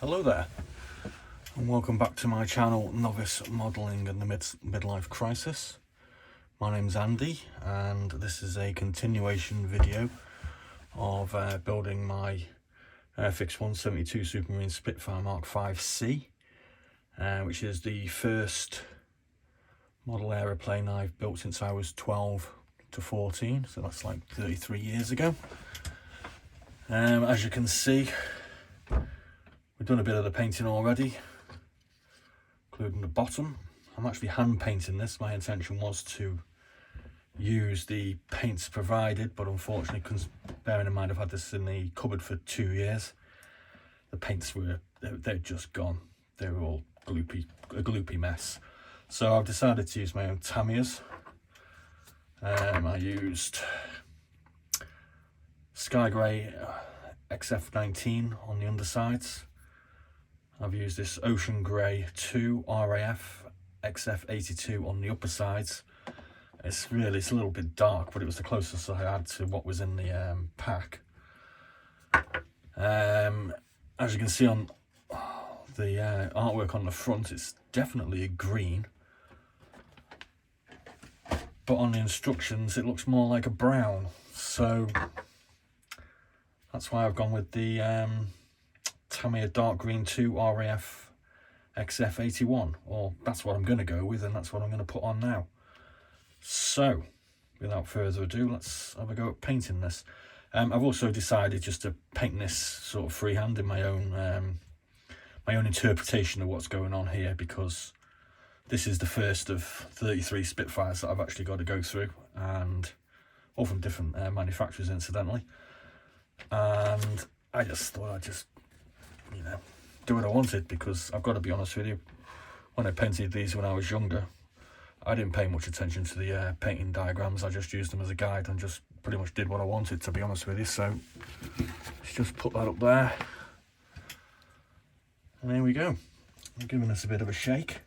Hello there, and welcome back to my channel, Novice Modelling and the Midlife Crisis. My name's Andy, and this is a continuation video of building my AIRFIX 172 Supermarine Spitfire Mk.Vc, which is the first model aeroplane I've built since I was 12 to 14, so that's like 33 years ago. As you can see, we've done a bit of the painting already, including the bottom. I'm actually hand painting this. My intention was to use the paints provided, but unfortunately, bearing in mind I've had this in the cupboard for 2 years, the paints they're just gone. They were all a gloopy mess. So I've decided to use my own Tamiya's. I used Sky Grey XF19 on the undersides. I've used this Ocean Grey 2 RAF XF82 on the upper sides. It's a little bit dark, but it was the closest I had to what was in the pack. As you can see on the artwork on the front, it's definitely a green, but on the instructions it looks more like a brown, so that's why I've gone with the Tamiya Dark Green 2 RAF XF81, or that's what I'm going to go with, and that's what I'm going to put on now. So without further ado, let's have a go at painting this. I've also decided just to paint this sort of freehand in my own interpretation of what's going on here, because this is the first of 33 Spitfires that I've actually got to go through, and all from different manufacturers incidentally. And I just thought I'd just, do what I wanted, because I've got to be honest with you, when I painted these when I was younger, I didn't pay much attention to the painting diagrams. I just used them as a guide and just pretty much did what I wanted, to be honest with you. So let's just put that up there, and there we go. I'm giving this a bit of a shake.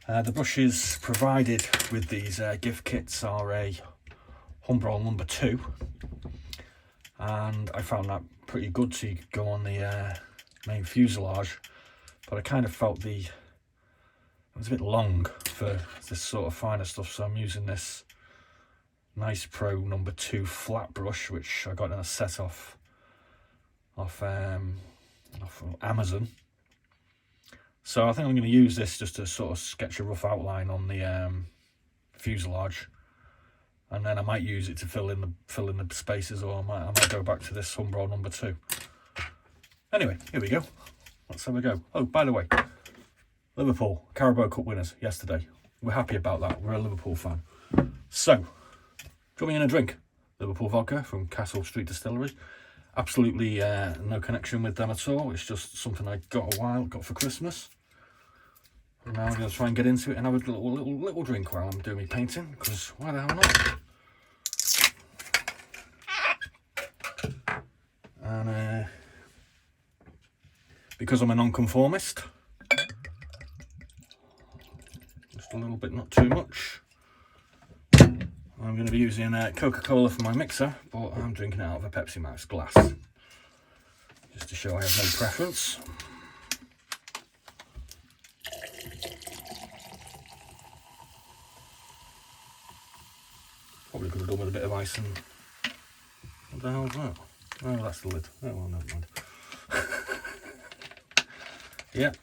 The brushes provided with these gift kits are a Humbrol number 2, and I found that pretty good to go on the main fuselage, but I kind of felt it was a bit long for this sort of finer stuff, so I'm using this Nice Pro number 2 flat brush, which I got in a set off Amazon. So I think I'm going to use this just to sort of sketch a rough outline on the fuselage, and then I might use it to fill in the spaces, or I might go back to this Humbrol number 2. Anyway, here we go. Let's have a go. Oh, by the way, Liverpool Carabao Cup winners yesterday. We're happy about that. We're a Liverpool fan. So, drop me in a drink. Liverpool vodka from Castle Street Distillery. Absolutely no connection with them at all. It's just something I got for Christmas. And now I'm going to try and get into it and have a little drink while I'm doing my painting, because why the hell not? And because I'm a non-conformist, just a little bit, not too much. I'm going to be using Coca-Cola for my mixer, but I'm drinking it out of a Pepsi Max glass, just to show I have no preference. Probably could have done with a bit of ice and... What the hell is that? Oh, that's the lid. Oh, well, never mind. Yep,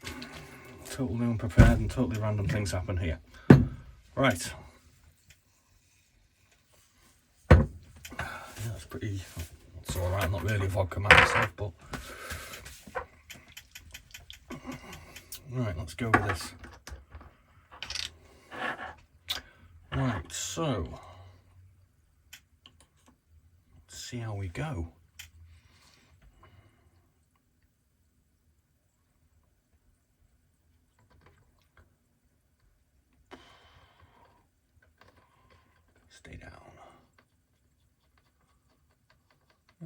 totally unprepared and totally random things happen here. Right. Yeah, that's pretty... It's alright, I'm not really a vodka man myself, but... Right, let's go with this. Right, so... Let's see how we go. Stay down.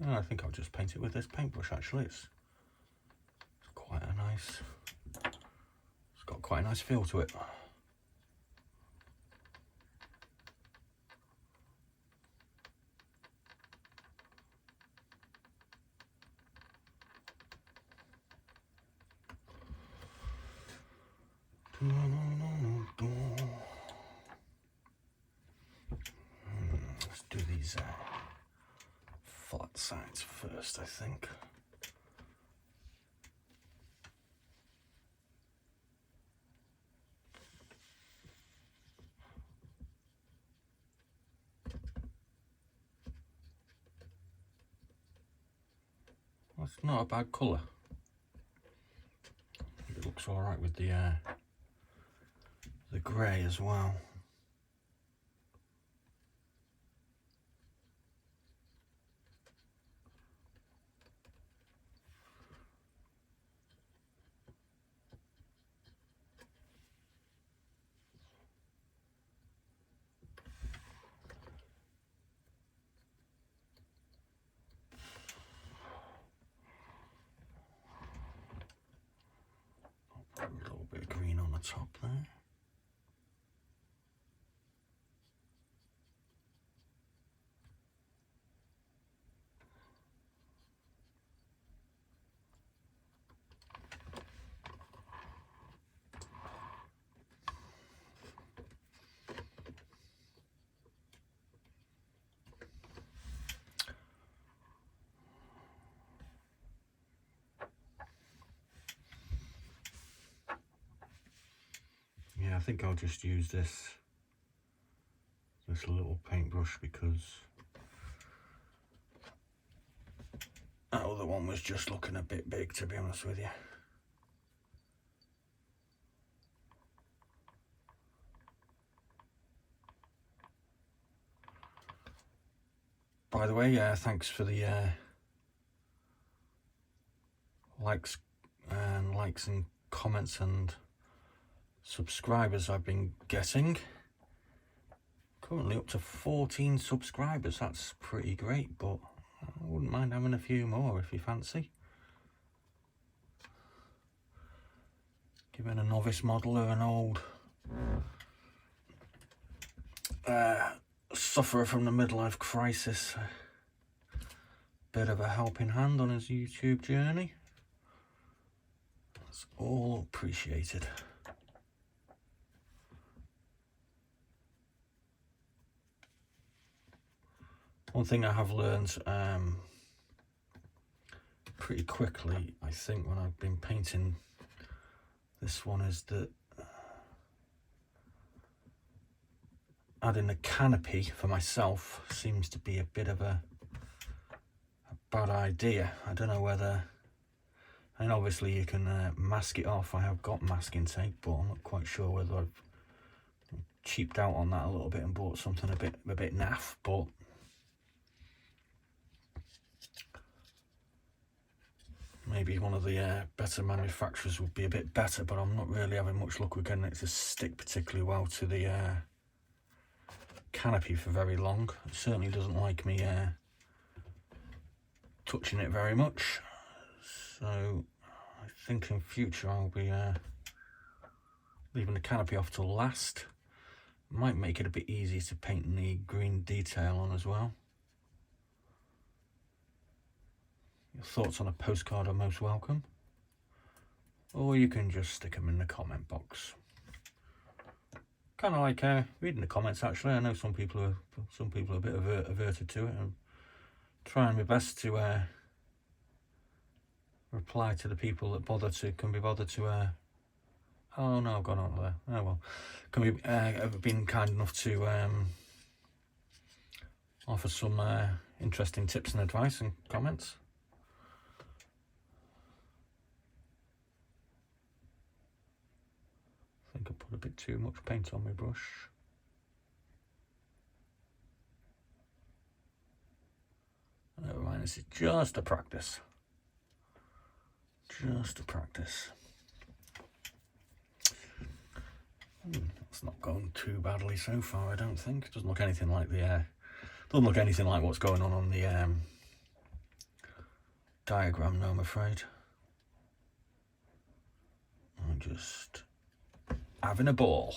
I think I'll just paint it with this paintbrush, actually. It's quite a nice... It's got quite a nice feel to it. flat sides first, I think. That's not a bad colour. It looks all right with the grey as well. Put a little bit of green on the top there. Yeah, I think I'll just use this little paintbrush because that other one was just looking a bit big, to be honest with you. By the way, thanks for the likes and comments and subscribers I've been getting. Currently up to 14 subscribers. That's pretty great, but I wouldn't mind having a few more if you fancy. Giving a novice modeler, an old sufferer from the midlife crisis a bit of a helping hand on his YouTube journey. That's all appreciated. One thing I have learned pretty quickly, I think, when I've been painting this one, is that adding a canopy for myself seems to be a bit of a bad idea. I don't know whether, and obviously you can mask it off. I have got masking tape, but I'm not quite sure whether I've cheaped out on that a little bit and bought something a bit naff, but maybe one of the better manufacturers would be a bit better, but I'm not really having much luck with getting it to stick particularly well to the canopy for very long. It certainly doesn't like me touching it very much, so I think in future I'll be leaving the canopy off till last. Might make it a bit easier to paint the green detail on as well. Your thoughts on a postcard are most welcome, or you can just stick them in the comment box. Kind of like reading the comments, actually. I know some people are a bit averted to it. I'm trying my best to reply to the people that can be bothered to. Oh no, I've gone on there. Oh well, can be have been kind enough to offer some interesting tips and advice and comments. I think I put a bit too much paint on my brush. Never mind, this is just a practice. Just a practice. It's not going too badly so far, I don't think. It doesn't look anything like what's going on the diagram, no, I'm afraid. I'm just having a ball.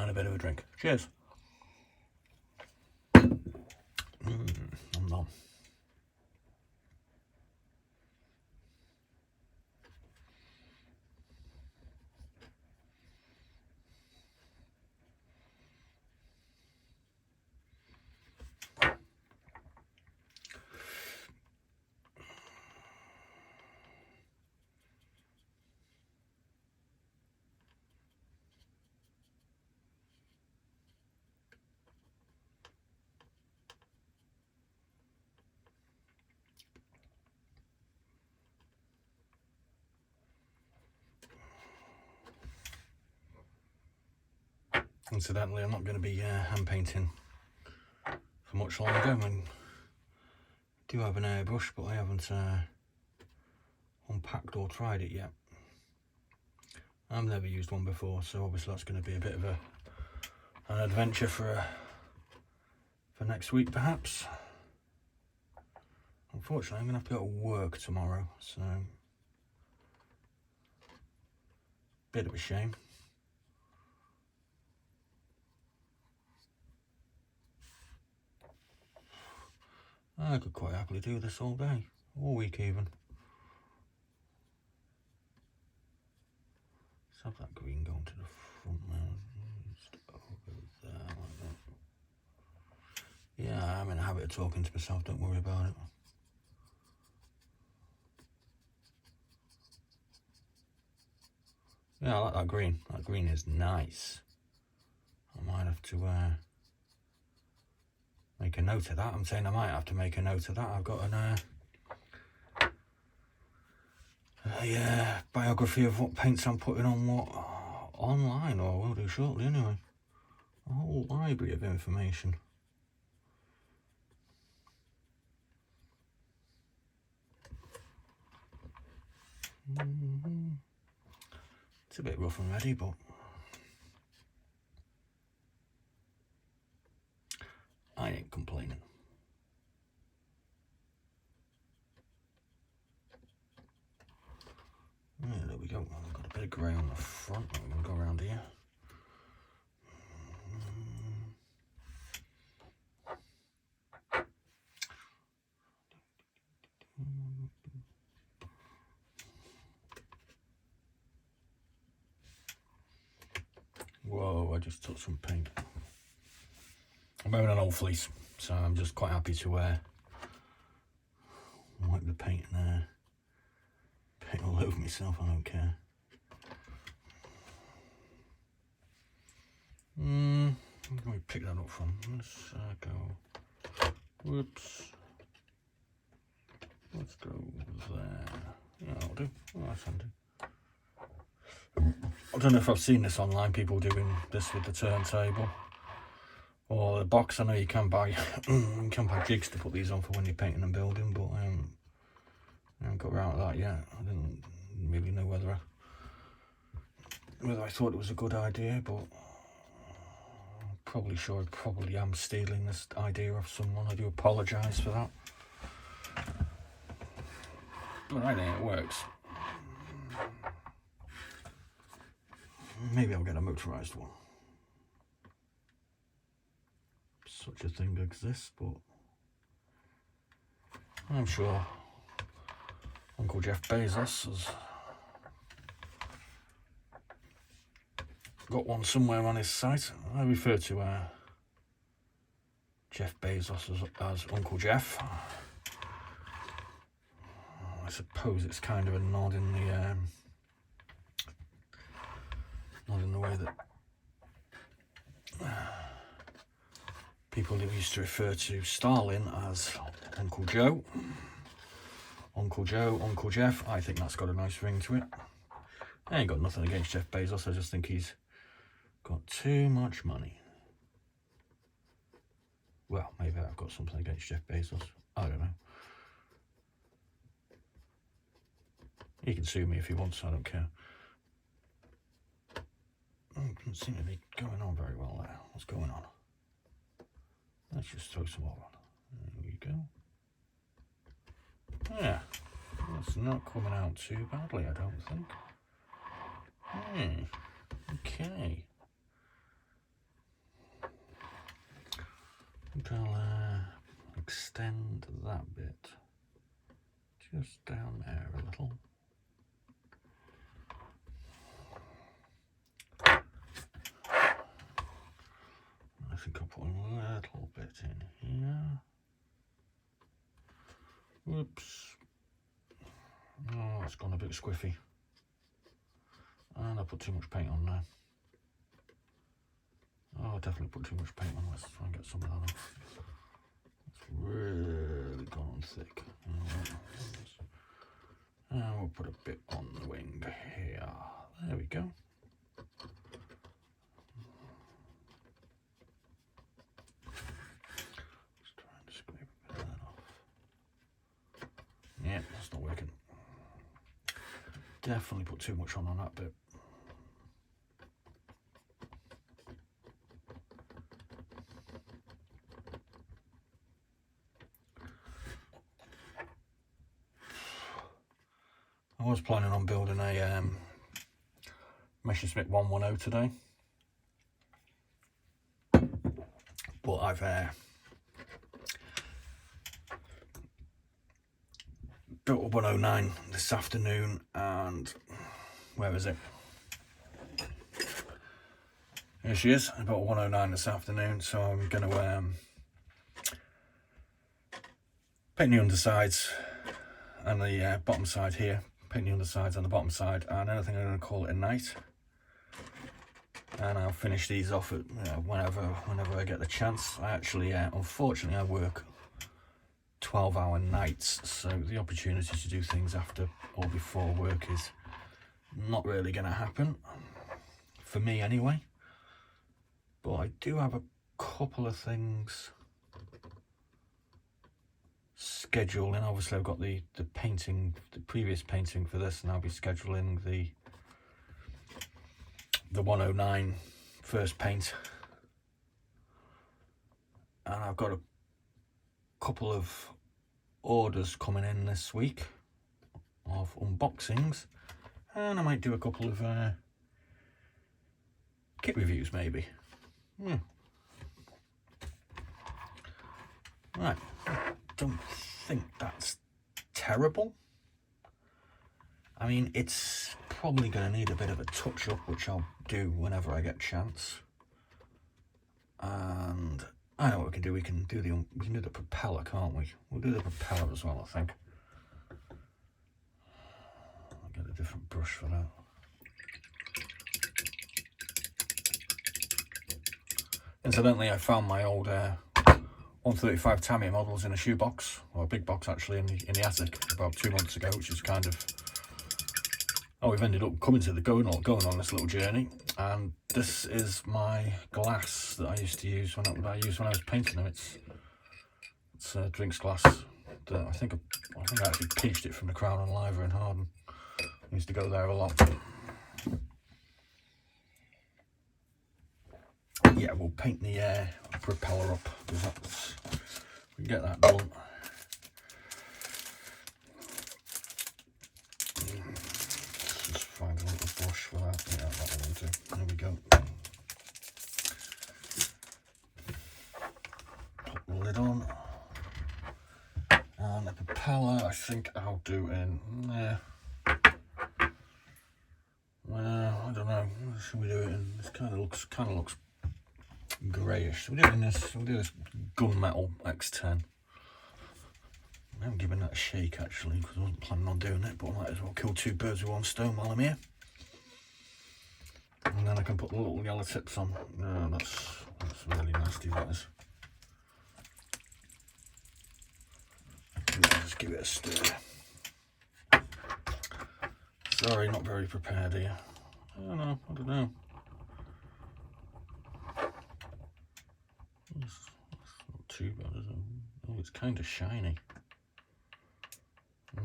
having a bit of a drink. Cheers. I'm not. Incidentally, I'm not going to be hand painting for much longer. I mean, I do have an airbrush, but I haven't unpacked or tried it yet. I've never used one before, so obviously that's going to be a bit of an adventure for next week, perhaps. Unfortunately, I'm going to have to go to work tomorrow, so bit of a shame. I could quite happily do this all day, all week even. Let's have that green going to the front now. Just over there like that. Yeah, I'm in a habit of talking to myself, don't worry about it. Yeah, I like that green. That green is nice. I might have to make a note of that. I'm saying I might have to make a note of that. I've got a biography of what paints I'm putting on what online, or will do shortly anyway. A whole library of information. It's a bit rough and ready, but I ain't complaining. Yeah, there we go. I've got a bit of grey on the front. I'm going to go around here. Whoa, I just took some paint. I'm wearing an old fleece, so I'm just quite happy to wipe the paint and paint all over myself. I don't care. Where can we pick that up from? Let's go. Whoops. Let's go there. Yeah, that'll do. Oh, that's handy. I don't know if I've seen this online, people doing this with the turntable or the box. I know you can buy jigs to put these on for when you're painting and building, but I haven't got around to that yet. I didn't really know whether I thought it was a good idea, but I'm probably sure I probably am stealing this idea off someone. I do apologise for that, but I think it works. Maybe I'll get a motorised one. Such a thing exists, but I'm sure Uncle Jeff Bezos has got one somewhere on his site. I refer to Jeff Bezos as Uncle Jeff. I suppose it's kind of a nod in the way that people used to refer to Stalin as Uncle Joe. Uncle Joe, Uncle Jeff. I think that's got a nice ring to it. I ain't got nothing against Jeff Bezos. I just think he's got too much money. Well, maybe I've got something against Jeff Bezos. I don't know. He can sue me if he wants. I don't care. Doesn't seem to be going on very well there. What's going on? Let's just throw some more on. There we go. Yeah, it's not coming out too badly, I don't think. Okay. think I'll extend that bit just down there a little. I think I'll put a little bit in here. Whoops. Oh, it's gone a bit squiffy. And I put too much paint on there. Oh, I definitely put too much paint on. Let's try and get some of that off. It's really gone on thick. And we'll put a bit on the wing here. There we go. Let's try and scrape a bit of that off. Yeah, that's not working. Definitely put too much on that bit. I was planning on building a Smith 110 today, but I've built a 109 this afternoon, and where is it? Here she is. I built a 109 this afternoon, so I'm going to paint the undersides and the bottom side here. Paint the undersides on the bottom side, and then I think I'm going to call it a night. And I'll finish these off at whenever I get the chance. I actually, unfortunately, I work 12-hour nights, so the opportunity to do things after or before work is not really going to happen for me anyway. But I do have a couple of things scheduling. Obviously I've got the painting, the previous painting for this, and I'll be scheduling the 109 first paint, and I've got a couple of orders coming in this week of unboxings, and I might do a couple of kit reviews maybe. Right, don't think that's terrible. I mean, it's probably going to need a bit of a touch up, which I'll do whenever I get a chance. And I know what we can do. We can do the propeller, can't we? We'll do the propeller as well, I think. I'll get a different brush for that. Incidentally, I found my old 135 Tamiya models in a shoebox, or a big box actually, in the attic about 2 months ago, which is kind of how we've ended up coming to the going on this little journey. And this is my glass that I used to use when I was painting them. It's a drinks glass that I think I actually pinched it from the Crown and Liver in Harden. I used to go there a lot. Yeah, we'll paint the propeller up, because we can get that done. Let's just find a little brush for that. Yeah, that one too. There we go. Put the lid on. And the propeller, I think I'll do in there. Well, I don't know. What should we do it in? This kind of looks greyish. We'll do this gunmetal X10. I'm giving that a shake actually, because I wasn't planning on doing it, but I might as well kill two birds with one stone while I'm here. And then I can put the little yellow tips on. No, that's really nasty, that is. I'll just give it a stir. Sorry, not very prepared here. I don't know. It's not too bad, is it? Oh, it's kind of shiny.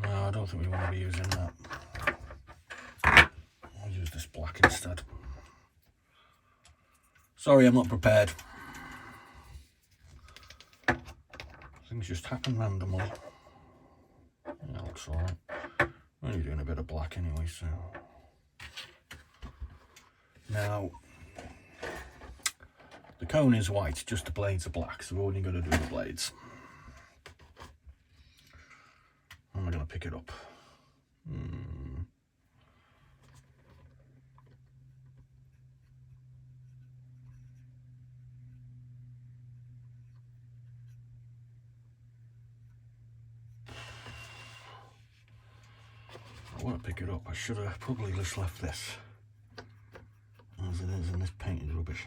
No, I don't think we want to be using that. I'll use this black instead. Sorry, I'm not prepared. Things just happen randomly. Yeah, looks alright. I'm only doing a bit of black anyway, so. The cone is white, just the blades are black, so we're only going to do the blades. How am I going to pick it up? I want to pick it up. I should have probably just left this as it is, and this paint is rubbish.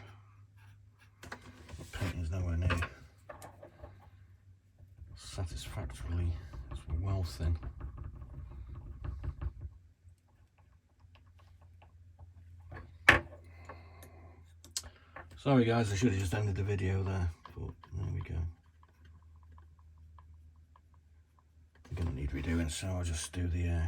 The paint is nowhere near satisfactorily. It's well thin. Sorry guys, I should have just ended the video there, but there we go. I'm going to need redoing, so I'll just do the...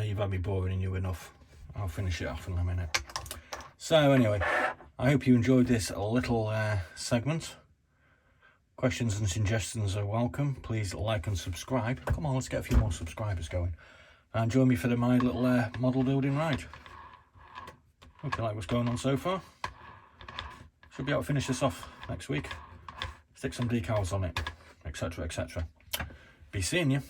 you've had me boring you enough. I'll finish it off in a minute. So anyway, I hope you enjoyed this little segment. Questions and suggestions are welcome. Please like and subscribe. Come on, let's get a few more subscribers going. And join me for my little model building ride. Hope you like what's going on so far. Should be able to finish this off next week. Stick some decals on it, etc, etc. Be seeing you.